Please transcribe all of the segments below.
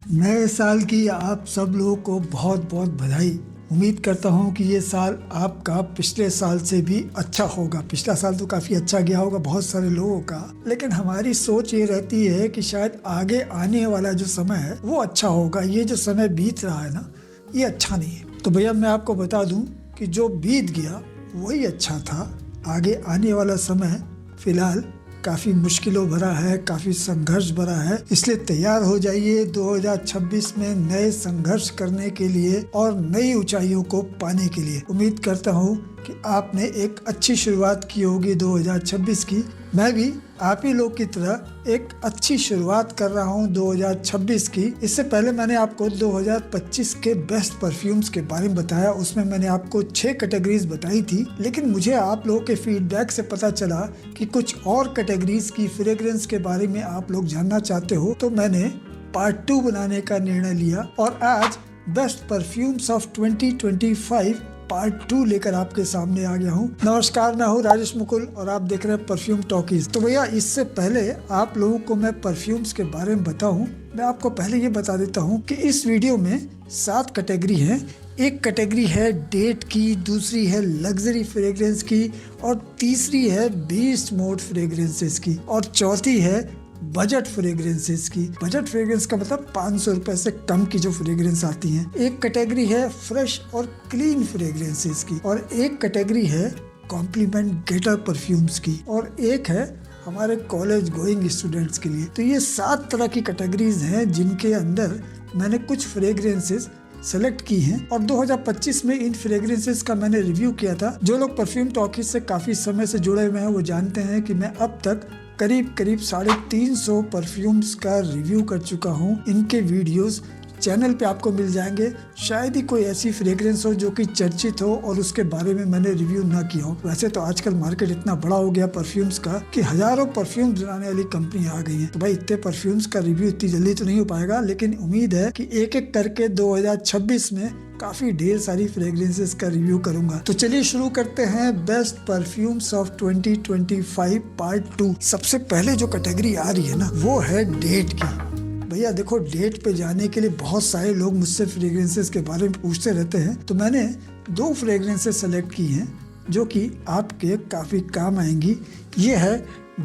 नए साल की आप सब लोगों को बहुत बहुत बधाई। उम्मीद करता हूँ कि ये साल आपका पिछले साल से भी अच्छा होगा। पिछला साल तो काफ़ी अच्छा गया होगा बहुत सारे लोगों का, लेकिन हमारी सोच ये रहती है कि शायद आगे आने वाला जो समय है वो अच्छा होगा। ये जो समय बीत रहा है ना, ये अच्छा नहीं है। तो भैया मैं आपको बता दूँ कि जो बीत गया वही अच्छा था। आगे आने वाला समय फिलहाल काफ़ी मुश्किलों भरा है, काफ़ी संघर्ष भरा है। इसलिए तैयार हो जाइए 2026 में नए संघर्ष करने के लिए और नई ऊंचाइयों को पाने के लिए। उम्मीद करता हूँ कि आपने एक अच्छी शुरुआत की होगी 2026 की। मैं भी आप ही लोग की तरह एक अच्छी शुरुआत कर रहा हूँ 2026 की। इससे पहले मैंने आपको 2025 के बेस्ट परफ्यूम्स के बारे में बताया। उसमें मैंने आपको 6 कैटेगरीज बताई थी, लेकिन मुझे आप लोगों के फीडबैक से पता चला कि कुछ और कैटेगरीज की फ्रेग्रेंस के बारे में आप लोग जानना चाहते हो। तो मैंने पार्ट 2 बनाने का निर्णय लिया और आज बेस्ट परफ्यूम्स ऑफ 2025 पार्ट 2 लेकर आपके सामने आ गया हूँ। नमस्कार, मैं हूँ राजेश मुकुल और आप देख रहे हैं परफ्यूम टॉकीज। तो भैया इससे पहले आप लोगों को मैं परफ्यूम्स के बारे में बताऊं, मैं आपको पहले ये बता देता हूँ कि इस वीडियो में 7 कैटेगरी हैं। एक कैटेगरी है डेट की, दूसरी है लग्जरी फ्रेग्रेंस की, और तीसरी है बीस्ट मोड फ्रेग्रेंसेस की, और चौथी है बजट फ्रेग्रेंसेस की। बजट फ्रेग्रेंस का मतलब 500 रुपए से कम की जो फ्रेग्रेंस आती हैं। एक कैटेगरी है फ्रेश और क्लीन फ्रेग्रेंसेस की, और एक कैटेगरी है कॉम्प्लीमेंट गेटर परफ्यूम्स की, और एक है हमारे कॉलेज गोइंग स्टूडेंट्स के लिए। तो ये 7 तरह की कैटेगरीज हैं जिनके अंदर मैंने कुछ फ्रेग्रेंसेस सेलेक्ट की हैं, और 2025 में इन फ्रेग्रेंसेस का मैंने रिव्यू किया था। जो लोग परफ्यूम टॉकीज से काफी समय से जुड़े हुए हैं वो जानते हैं कि मैं अब तक करीब 350 परफ्यूम्स का रिव्यू कर चुका हूँ। इनके वीडियोस चैनल पे आपको मिल जाएंगे। शायद ही कोई ऐसी फ्रेग्रेंस हो जो कि चर्चित हो और उसके बारे में मैंने रिव्यू ना किया हो। वैसे तो आजकल मार्केट इतना बड़ा हो गया परफ्यूम्स का कि हजारों परफ्यूम्स बनाने वाली कंपनी आ गई हैं। तो भाई इतने परफ्यूम्स का रिव्यू इतनी जल्दी तो नहीं हो पाएगा, लेकिन उम्मीद है कि एक एक करके 2026 में काफी ढेर सारी फ्रेग्रेंसेस का रिव्यू करूंगा। तो चलिए शुरू करते हैं बेस्ट परफ्यूम्स ऑफ 2025 पार्ट 2। सबसे पहले जो कैटेगरी आ रही है ना वो है डेट की। भैया देखो, डेट पे जाने के लिए बहुत सारे लोग मुझसे फ्रेग्रेंसेस के बारे में पूछते रहते हैं। तो मैंने 2 फ्रेग्रेंसेस सेलेक्ट की हैं जो कि आपके काफी काम आएंगी। ये है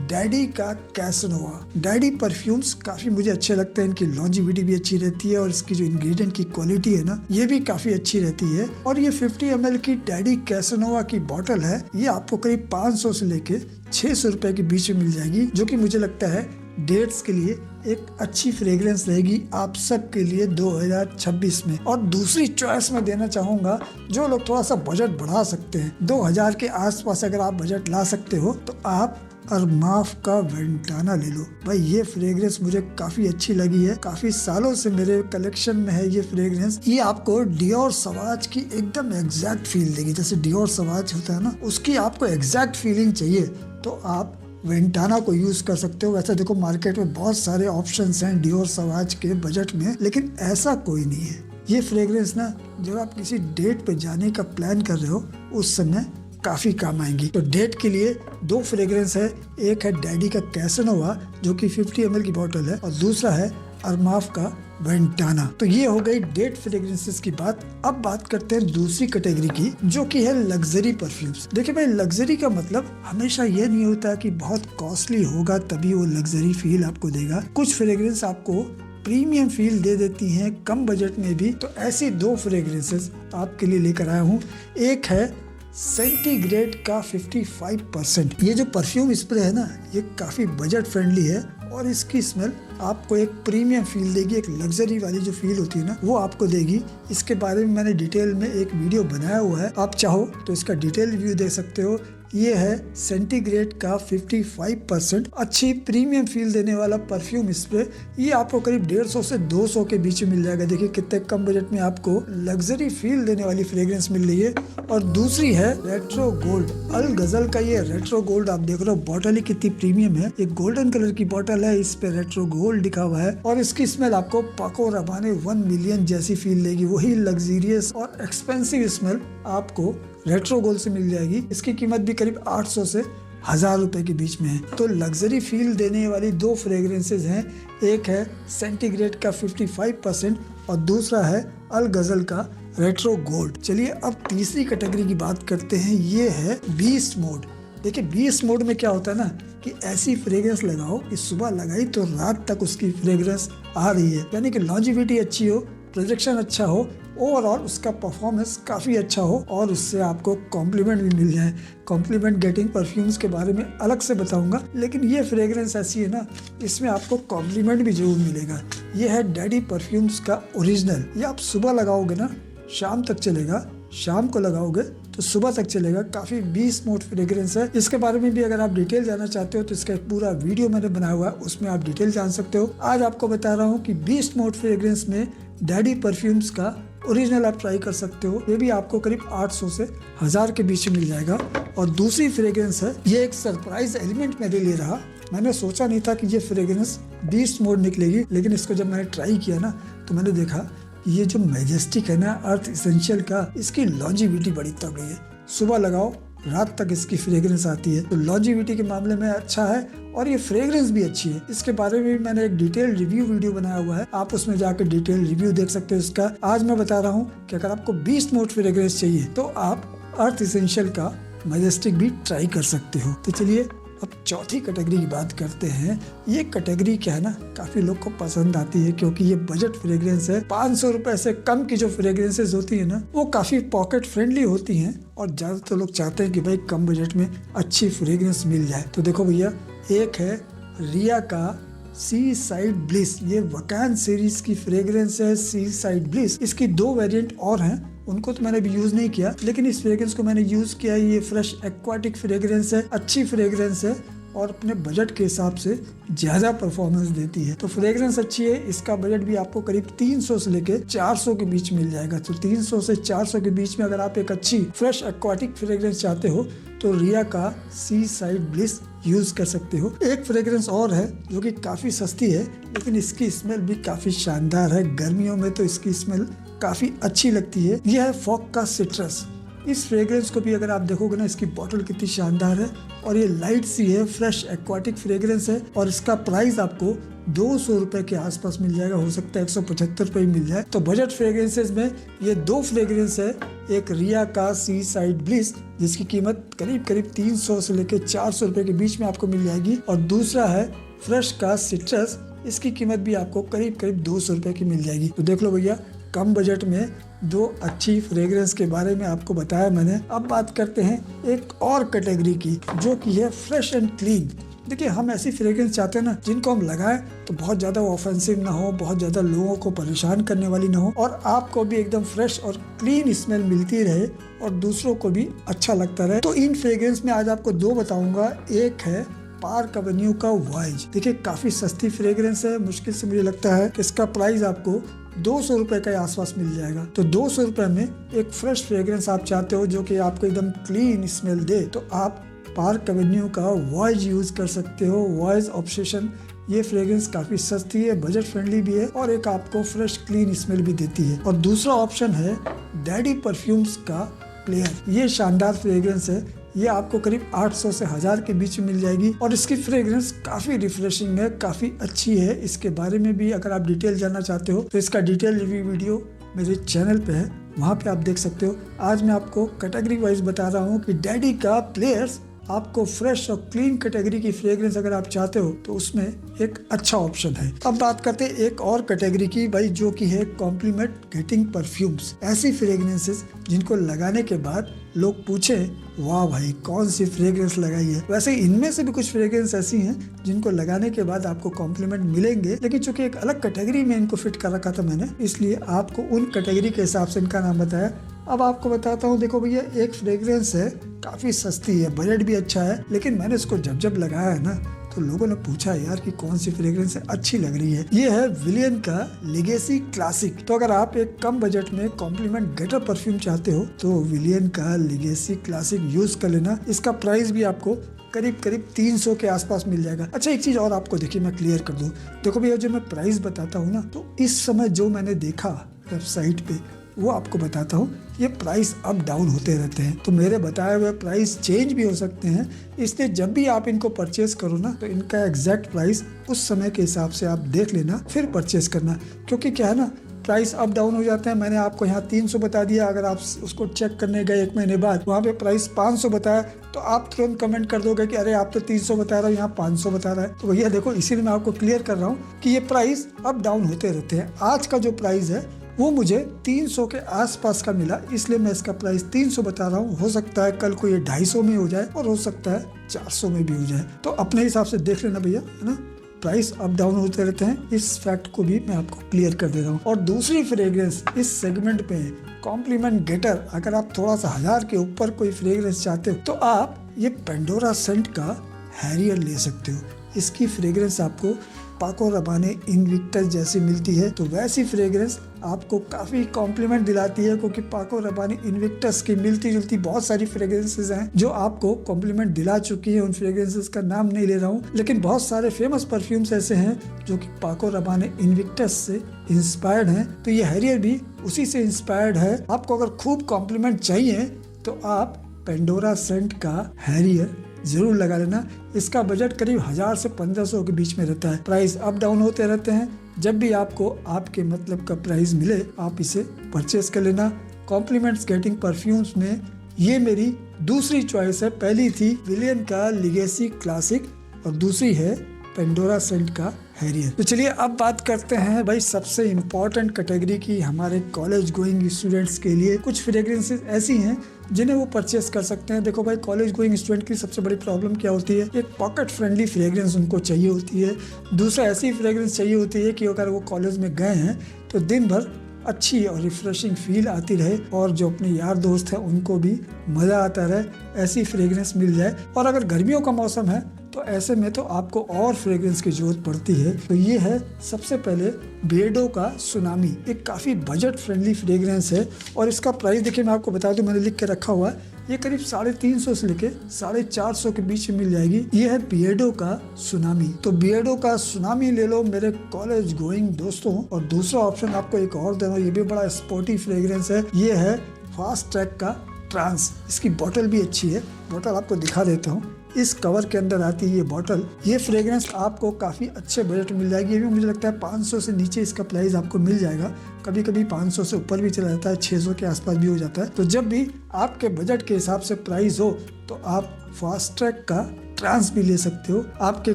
डैडी का कैसनोवा। डैडी परफ्यूम्स काफी मुझे अच्छे लगते हैं। इनकी लॉन्जिविटी भी अच्छी रहती है और इसकी जो इंग्रेडिएंट की क्वालिटी है ना ये भी काफी अच्छी रहती है। और ये 50 ml की डैडी कैसनोवा की बॉटल है। ये आपको करीब 500 से लेके 600 रुपए के बीच में मिल जाएगी, जो कि मुझे लगता है डेट्स के लिए एक अच्छी फ्रेग्रेंस रहेगी आप सब के लिए 2026 में। और दूसरी चॉइस में देना चाहूंगा जो लोग थोड़ा सा बजट बढ़ा सकते हैं। 2000 के आसपास अगर आप बजट ला सकते हो तो आप अरमाफ का वेंटाना ले लो। भाई ये फ्रेग्रेंस मुझे काफी अच्छी लगी है। काफी सालों से मेरे कलेक्शन में है ये फ्रेग्रेंस। ये आपको डियोर सवाज की एकदम एग्जैक्ट फील देगी। जैसे डियोर सवाज होता है ना, उसकी आपको एग्जैक्ट फीलिंग चाहिए तो आप वेंटाना को यूज कर सकते हो। वैसे देखो मार्केट में बहुत सारे ऑप्शंस हैं डियोर सवाज के बजट में, लेकिन ऐसा कोई नहीं है। ये फ्रेग्रेंस ना जब आप किसी डेट पे जाने का प्लान कर रहे हो उस समय काफी काम आएंगी। तो डेट के लिए 2 फ्रेग्रेंस है। एक है डैडी का कैसनोवा जो कि 50 ml की बोतल है, और दूसरा है अरमाफ का वेंटाना। तो ये हो गई डेट फ्रेग्रेंसेस की बात। अब बात करते हैं दूसरी कैटेगरी की जो कि है लग्जरी परफ्यूम्स। देखिए भाई, लग्जरी का मतलब हमेशा ये नहीं होता कि बहुत कॉस्टली होगा तभी वो लग्जरी फील आपको देगा। कुछ फ्रेग्रेंस आपको प्रीमियम फील दे देती हैं कम बजट में भी। तो ऐसी 2 फ्रेग्रेंसेस आपके लिए लेकर आया हूँ। एक है सेंटीग्रेड का 55%। ये जो परफ्यूम स्प्रे है ना ये काफी बजट फ्रेंडली है और इसकी स्मेल आपको एक प्रीमियम फील देगी। एक लग्जरी वाली जो फील होती है ना वो आपको देगी। इसके बारे में मैंने डिटेल में एक वीडियो बनाया हुआ है, आप चाहो तो इसका डिटेल रिव्यू देख सकते हो। ये है सेंटीग्रेड का 55% अच्छी प्रीमियम फील देने वाला परफ्यूम स्प्रे। ये आपको करीब 150 से 200 के बीच में मिल जाएगा। देखिए कितने कम बजट में आपको लग्जरी फील देने वाली फ्रेग्रेंस मिल रही है। और दूसरी है रेट्रो गोल्ड। अल गजल का ये रेट्रो गोल्ड आप देख रहे हो, बॉटल ही कितनी प्रीमियम है। ये गोल्डन कलर की बॉटल है, इस पे रेट्रो गोल्ड लिखा हुआ है, और इसकी स्मेल आपको पाको रबाने 1 मिलियन जैसी फील देगी। वही लग्जरियस और एक्सपेंसिव स्मेल आपको रेट्रो गोल्ड से मिल जाएगी। इसकी कीमत भी करीब 800 से 1000 रुपए के बीच में है। तो लग्जरी फील देने वाली दो फ्रेग्रेंसेज हैं, एक है सेंटीग्रेड का 55% और दूसरा है अल गजल का रेट्रो गोल्ड। चलिए अब तीसरी कैटेगरी की बात करते हैं, ये है बीस्ट मोड। देखिए बीस्ट मोड में क्या होता है ना कि ऐसी फ्रेग्रेंस लगाओ कि सुबह लगाई तो रात तक उसकी फ्रेग्रेंस आ रही है, यानी कि लॉन्जिविटी अच्छी हो, प्रोजेक्शन अच्छा हो, ओवरऑल उसका परफॉर्मेंस काफ़ी अच्छा हो और उससे आपको कॉम्प्लीमेंट भी मिल जाए। कॉम्प्लीमेंट गेटिंग परफ्यूम्स के बारे में अलग से बताऊंगा, लेकिन ये फ्रेग्रेंस ऐसी है ना, इसमें आपको कॉम्प्लीमेंट भी जरूर मिलेगा। ये है डैडी परफ्यूम्स का ओरिजिनल। ये आप सुबह लगाओगे ना, शाम तक चलेगा, शाम को लगाओगे तो सुबह तक चलेगा। काफ़ी बीस्ट मोड फ्रेग्रेंस है। इसके बारे में भी अगर आप डिटेल जानना चाहते हो तो इसका एक पूरा वीडियो मैंने बनाया हुआ है, उसमें आप डिटेल जान सकते हो। आज आपको बता रहा हूँ कि बीस्ट मोड फ्रेग्रेंस में डैडी परफ्यूम्स का ओरिजिनल आप ट्राई कर सकते हो। ये भी आपको करीब 800 से 1000 के बीच में मिल जाएगा। और दूसरी फ्रेग्रेंस है, ये एक सरप्राइज एलिमेंट मेरे लिए रहा। मैंने सोचा नहीं था कि ये फ्रेग्रेंस बीस्ट मोड निकलेगी, लेकिन इसको जब मैंने ट्राई किया ना तो मैंने देखा ये जो मैजेस्टिक है ना अर्थ एसेंशियल का, इसकी लॉन्जिविटी बड़ी तगड़ी है। सुबह लगाओ रात तक इसकी फ्रेग्रेंस आती है, तो लॉन्जिविटी के मामले में अच्छा है और ये फ्रेग्रेंस भी अच्छी है। इसके बारे में भी मैंने एक डिटेल रिव्यू वीडियो बनाया हुआ है, आप उसमें जाकर डिटेल रिव्यू देख सकते हो इसका। आज मैं बता रहा हूँ कि अगर आपको बीस्ट मोड फ्रेग्रेंस चाहिए तो आप अर्थ एसेंशियल का मैजेस्टिक भी ट्राई कर सकते हो। तो चलिए अब चौथी कैटेगरी की बात करते हैं। ये कैटेगरी क्या है ना, काफी लोग को पसंद आती है क्योंकि ये बजट फ्रेग्रेंस है। 500 रुपए से कम की जो फ्रेग्रेंसेस होती है ना, वो काफी पॉकेट फ्रेंडली होती हैं और ज्यादातर लोग चाहते हैं कि भाई कम बजट में अच्छी फ्रेग्रेंस मिल जाए। तो देखो भैया, एक है रिया का सी साइड ब्लिस। ये वकान सीरीज की फ्रेग्रेंस है, सी साइड ब्लिस। इसकी 2 वेरिएंट और हैं, उनको तो मैंने भी यूज नहीं किया, लेकिन इस फ्रेग्रेंस को मैंने यूज किया। ये फ्रेश एक्वाटिक फ्रेग्रेंस है, अच्छी फ्रेग्रेंस है और अपने बजट के हिसाब से ज्यादा परफॉर्मेंस देती है। तो फ्रेग्रेंस अच्छी है। इसका बजट भी आपको करीब 300 से लेके 400 के बीच मिल जाएगा। तो 300 से 400 के बीच में अगर आप एक अच्छी फ्रेश एक्वाटिक फ्रेग्रेंस चाहते हो तो रिया का सी साइड ब्लिस यूज कर सकते हो। एक फ्रेग्रेंस और है जो कि काफी सस्ती है, लेकिन इसकी स्मेल भी काफी शानदार है। गर्मियों में तो इसकी स्मेल काफी अच्छी लगती है। यह है फॉग का सिट्रस। इस फ्रेग्रेंस को भी अगर आप देखोगे ना, इसकी बॉटल कितनी शानदार है और ये लाइट सी है, फ्रेश एक्वाटिक फ्रेग्रेंस है और इसका प्राइस आपको 200 रुपए के आसपास मिल जाएगा। हो सकता है 175 रुपए मिल जाए। तो बजट फ्रेग्रेंसेस में ये 2 फ्रेग्रेंस है, एक रिया का सी साइड ब्लिस जिसकी कीमत करीब 300 से लेकर 400 रुपए के बीच में आपको मिल जाएगी, और दूसरा है फ्रेश का सिट्रस। इसकी कीमत भी आपको करीब 200 रुपए की मिल जाएगी। तो देख लो भैया, कम बजट में 2 अच्छी फ्रेग्रेंस के बारे में आपको बताया मैंने। अब बात करते हैं एक और कैटेगरी की, जो कि है फ्रेश एंड क्लीन। देखिए, हम ऐसी फ्रेग्रेंस चाहते हैं ना जिनको हम लगाएं तो बहुत ज्यादा ऑफेंसिव ना हो, बहुत ज्यादा लोगों को परेशान करने वाली ना हो और आपको भी एकदम फ्रेश और क्लीन स्मेल मिलती रहे और दूसरों को भी अच्छा लगता रहे। तो इन फ्रेग्रेंस में आज आपको 2 बताऊंगा। एक है पार्क एवेन्यू का वॉयज। देखिए, काफी सस्ती फ्रेग्रेंस है। मुश्किल से मुझे लगता है कि इसका प्राइस आपको 200 रुपए के आसपास मिल जाएगा। तो 200 रुपए में एक फ्रेश फ्रेग्रेंस आप चाहते हो जो कि आपको एकदम क्लीन स्मेल दे, तो आप पार्क एवेन्यू का वॉयज यूज कर सकते हो। वॉयज ऑब्सेशन, ये फ्रेग्रेंस काफी सस्ती है, बजट फ्रेंडली भी है और एक आपको फ्रेश क्लीन स्मेल भी देती है। और दूसरा ऑप्शन है डैडी परफ्यूम्स का प्लेयर। ये शानदार फ्रेग्रेंस है। ये आपको करीब 800 से 1000 के बीच में मिल जाएगी और इसकी फ्रेग्रेंस काफी रिफ्रेशिंग है, काफी अच्छी है। इसके बारे में भी अगर आप डिटेल जानना चाहते हो तो इसका डिटेल रिव्यू वीडियो मेरे चैनल पे है, वहाँ पे आप देख सकते हो। आज मैं आपको कैटेगरी वाइज बता रहा हूँ कि डैडी का प्लेयर्स आपको फ्रेश और क्लीन कैटेगरी की फ्रेग्रेंस अगर आप चाहते हो तो उसमें एक अच्छा ऑप्शन है। अब बात करते हैं एक और कैटेगरी की भाई, जो कि है कॉम्प्लीमेंट गेटिंग परफ्यूम्स। ऐसी फ्रेग्रेंसेस जिनको लगाने के बाद लोग पूछे, वाह भाई कौन सी फ्रेग्रेंस लगाई है। वैसे इनमें से भी कुछ फ्रेग्रेंस ऐसी हैं जिनको लगाने के बाद आपको कॉम्प्लीमेंट मिलेंगे, लेकिन चूंकि एक अलग कैटेगरी में इनको फिट कर रखा था मैंने, इसलिए आपको उन कैटेगरी के हिसाब से इनका नाम बताया। अब आपको बताता हूँ। देखो भैया, एक फ्रेग्रेंस है, काफी सस्ती है, बजट भी अच्छा है, लेकिन मैंने इसको जब लगाया है ना तो लोगों ने पूछा यार कि कौन सी फ्रेग्रेंस अच्छी लग रही है। ये है विलियन का लेगेसी क्लासिक। तो अगर आप एक कम बजट में कॉम्प्लीमेंट गेटर परफ्यूम चाहते हो तो विलियन का लेगेसी क्लासिक यूज कर लेना। इसका प्राइस भी आपको करीब 300 के आसपास मिल जाएगा। अच्छा, एक चीज और आपको देखिए मैं क्लियर कर दूं। देखो भैया, जो मैं प्राइस बताता हूँ ना, तो इस समय जो मैंने देखा वेबसाइट पे वो आपको बताता हूँ। ये प्राइस अप डाउन होते रहते हैं, तो मेरे बताए हुए प्राइस चेंज भी हो सकते हैं, इसलिए जब भी आप इनको परचेस करो ना तो इनका एग्जैक्ट प्राइस उस समय के हिसाब से आप देख लेना, फिर परचेस करना। क्योंकि क्या है ना, प्राइस अप डाउन हो जाते हैं। मैंने आपको यहाँ 300 बता दिया, अगर आप उसको चेक करने गए 1 महीने बाद वहाँ पे प्राइस 500 बताया तो आप तुरंत कमेंट कर दोगे कि अरे आप तो 300 बता रहे हो, यहाँ 500 बता रहा है। तो भैया देखो, इसीलिए मैं आपको क्लियर कर रहा हूँ कि ये प्राइस अप डाउन होते रहते हैं। आज का जो प्राइस है वो मुझे 300 के आसपास का मिला, इसलिए मैं इसका प्राइस 300 बता रहा हूँ। हो सकता है कल को ये 250 में हो जाए और हो सकता है 400 में भी हो जाए, तो अपने हिसाब से देख लेना भैया, है ना। प्राइस अप डाउन होते रहते हैं, इस फैक्ट को भी मैं आपको क्लियर कर दे रहा हूँ। और दूसरी फ्रेग्रेंस इस सेगमेंट पे कॉम्प्लीमेंट गेटर, अगर आप थोड़ा सा 1000 के ऊपर कोई फ्रेग्रेंस चाहते हो तो आप ये पेंडोरा सेंट का हैरियर ले सकते हो। इसकी फ्रेग्रेंस आपको पाको रबाने इनविक्टस जैसी मिलती है, तो वैसी फ्रेग्रेंस आपको काफ़ी कॉम्प्लीमेंट दिलाती है, क्योंकि पाको रबाने इनविक्टस की मिलती जुलती बहुत सारी फ्रेग्रेंसेस हैं जो आपको कॉम्प्लीमेंट दिला चुकी है। उन फ्रेग्रेंसेस का नाम नहीं ले रहा हूँ, लेकिन बहुत सारे फेमस परफ्यूम्स ऐसे हैं जो कि पाको रबाने इनविक्टस से इंस्पायर्ड हैं, तो ये हैरियर भी उसी से इंस्पायर्ड है। आपको अगर खूब कॉम्प्लीमेंट चाहिए तो आप पेंडोरा सेंट का हैरियर जरूर लगा लेना। इसका बजट करीब 1000 से 1500 के बीच में रहता है। प्राइस अप डाउन होते रहते हैं, जब भी आपको आपके मतलब का प्राइस मिले आप इसे परचेस कर लेना। कॉम्प्लीमेंट्स गेटिंग परफ्यूम्स में ये मेरी दूसरी चॉइस है। पहली थी विलियन का लिगेसी क्लासिक और दूसरी है पेंडोरा सेंट का हैरियर। तो चलिए अब बात करते हैं भाई सबसे इम्पोर्टेंट कैटेगरी की, हमारे कॉलेज गोइंग स्टूडेंट्स के लिए कुछ फ्रेग्रेंसेस ऐसी हैं जिन्हें वो परचेस कर सकते हैं। देखो भाई, कॉलेज गोइंग स्टूडेंट की सबसे बड़ी प्रॉब्लम क्या होती है, एक पॉकेट फ्रेंडली फ्रेग्रेंस उनको चाहिए होती है। दूसरा ऐसी फ्रेग्रेंस चाहिए होती है कि अगर वो कॉलेज में गए हैं तो दिन भर अच्छी और रिफ्रेशिंग फील आती रहे और जो अपने यार दोस्त हैं उनको भी मज़ा आता रहे, ऐसी फ्रेग्रेंस मिल जाए। और अगर गर्मियों का मौसम है तो ऐसे में तो आपको और फ्रेग्रेंस की जरूरत पड़ती है। तो ये है सबसे पहले बियर्डो का सुनामी, एक काफ़ी बजट फ्रेंडली फ्रेग्रेंस है और इसका प्राइस देखिए मैं आपको बता दूं, मैंने लिख के रखा हुआ है, ये करीब 350 से लेके 450 के बीच में मिल जाएगी। ये है बियर्डो का सुनामी। तो बियर्डो का सुनामी ले लो मेरे कॉलेज गोइंग दोस्तों। और दूसरा ऑप्शन आपको एक और दे रहा हूँ, ये भी बड़ा स्पोर्टी फ्रेग्रेंस है, ये है फास्ट ट्रैक का ट्रांस। इसकी बॉटल भी अच्छी है, बॉटल आपको दिखा देता हूँ, इस कवर के अंदर आती है ये बॉटल। ये फ्रेग्रेंस आपको काफ़ी अच्छे बजट में मिल जाएगी। ये भी मुझे लगता है 500 से नीचे इसका प्राइस आपको मिल जाएगा, कभी कभी 500 से ऊपर भी चला जाता है, 600 के आसपास भी हो जाता है। तो जब भी आपके बजट के हिसाब से प्राइस हो तो आप फास्ट ट्रैक का ट्रांस भी ले सकते हो, आपके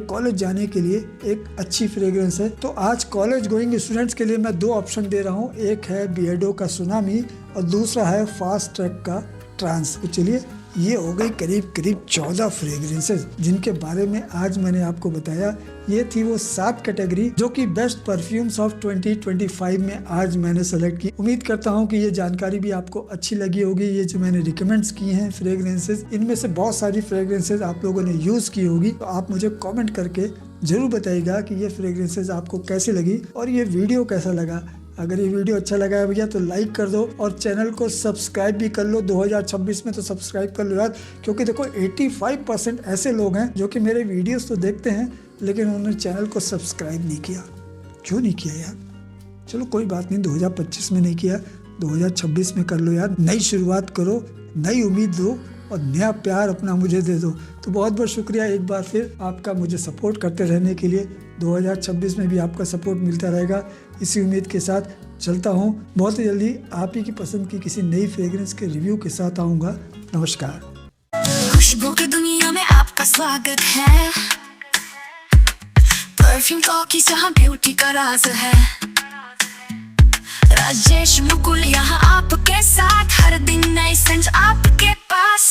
कॉलेज जाने के लिए एक अच्छी फ्रेग्रेंस है। तो आज कॉलेज गोइंग स्टूडेंट्स के लिए मैं 2 ऑप्शन दे रहा हूँ, एक है बियर्डो का सुनामी और दूसरा है फास्ट ट्रैक का ट्रांस। तो चलिए, ये हो गई करीब 14 फ्रेग्रेंसेस जिनके बारे में आज मैंने आपको बताया। ये थी वो 7 कैटेगरी जो कि बेस्ट परफ्यूम्स ऑफ 2025 में आज मैंने सेलेक्ट की। उम्मीद करता हूँ कि ये जानकारी भी आपको अच्छी लगी होगी। ये जो मैंने रिकमेंड्स की हैं फ्रेग्रेंसेस, इनमें से बहुत सारी फ्रेग्रेंसेस आप लोगों ने यूज की होगी, तो आप मुझे कॉमेंट करके जरूर बताइएगा कि ये फ्रेग्रेंसेस आपको कैसी लगी और ये वीडियो कैसा लगा। अगर ये वीडियो अच्छा लगा है भैया तो लाइक कर दो और चैनल को सब्सक्राइब भी कर लो। 2026 में तो सब्सक्राइब कर लो यार, क्योंकि देखो 85% ऐसे लोग हैं जो कि मेरे वीडियोस तो देखते हैं लेकिन उन्होंने चैनल को सब्सक्राइब नहीं किया। क्यों नहीं किया यार? चलो कोई बात नहीं, 2025 में नहीं किया, 2026 में कर लो यार। नई शुरुआत करो, नई उम्मीद दो और नया प्यार अपना मुझे दे दो। तो बहुत बहुत शुक्रिया एक बार फिर आपका मुझे सपोर्ट करते रहने के लिए। 2026 में भी आपका सपोर्ट मिलता रहेगा, इसी उम्मीद के साथ चलता हूँ। बहुत ही जल्दी आप ही की पसंद की किसी नई फ्रेग्रेंस के रिव्यू के साथ आऊँगा। नमस्कार। खुशबू की दुनिया में आपका स्वागत है, परफ्यूम टॉकी जहाँ ब्यूटी का राज है। राजेश मुकुल यहाँ आपके साथ, हर दिन नई सेंट आपके पास।